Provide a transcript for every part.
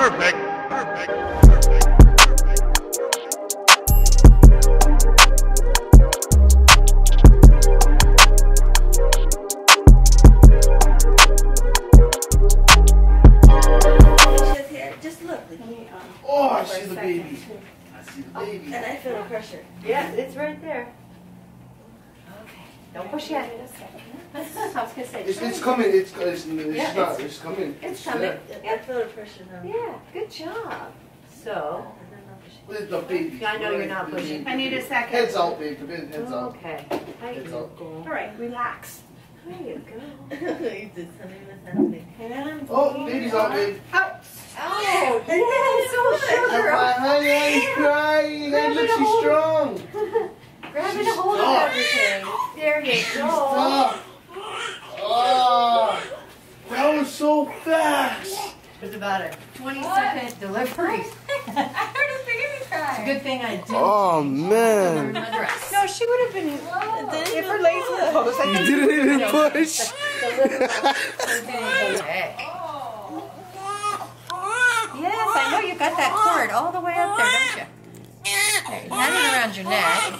Perfect. Perfect. Just look. Oh, I see the baby. I see the baby. And I feel the pressure. Yeah, it's right there. Okay. Don't push yet. I was gonna say. It's coming. It's not. It's coming. It's coming. I feel the pressure now. Yeah, good job. So. Where's the baby? I know you're not pushing. I need a second. Heads out, baby. Heads out. Okay. Heads out. All right, relax. There you go. You did something was happening. Oh, baby's out, baby. Oh, Oh, that's so sugar. Honey, he's crying. That looks she's strong. Grabbing a hold of everything. There you go. Stop. Oh, that was so fast. It was about a 20-second delivery. I heard a baby cry. It's a good thing I didn't. Oh, man. My dress. No, she would have been. If her legs were closed, I You think. didn't even push. Okay. Yes, I know you got that cord all the way up there, don't you? There, you have it around your neck.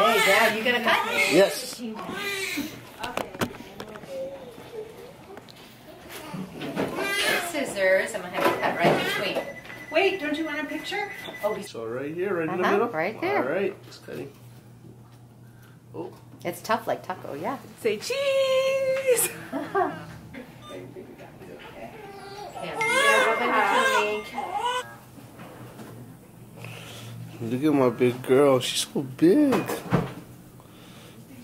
Okay, Dad, you gonna cut? Yes. Scissors. I'm gonna have it cut right between. Wait, don't you want a picture? Oh, we. So right here, right in the middle. Right there. All right, it's cutting. Oh. It's tough like taco, yeah. Say cheese. Look at my big girl. She's so big.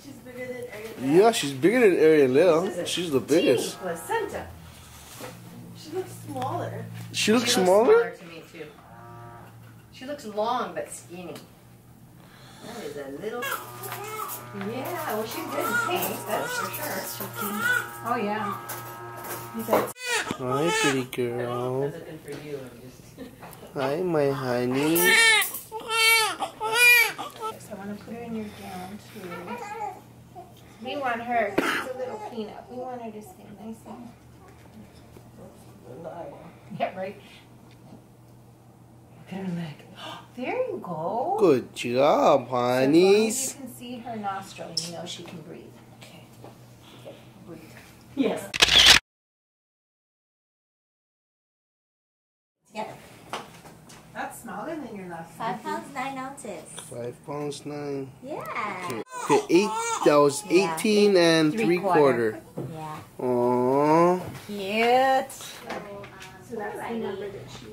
She's bigger than Ariel. Yeah, she's bigger than Ariel. She's the biggest. Placenta. She looks smaller. She looks She smaller? looks to me too. She looks long but skinny. That is a little. Yeah, well she's good in pink, that's for sure. Oh yeah. Hi, pretty girl. Looking for you. Hi, my honey. So I want to put her in your gown too. We want her. She's a little peanut. We want her to stay nice and. Yeah, right. Look at her leg. There you go. Good job, So honeys. you can see her nostril. You know she can breathe. Okay. Breathe. Yes. Yeah. That's smaller than your last 5 pounds, 9 ounces. 5 pounds 9. Yeah. Okay, that was 18 and 3/4. Yeah. Aww. Cute. So that's the number that she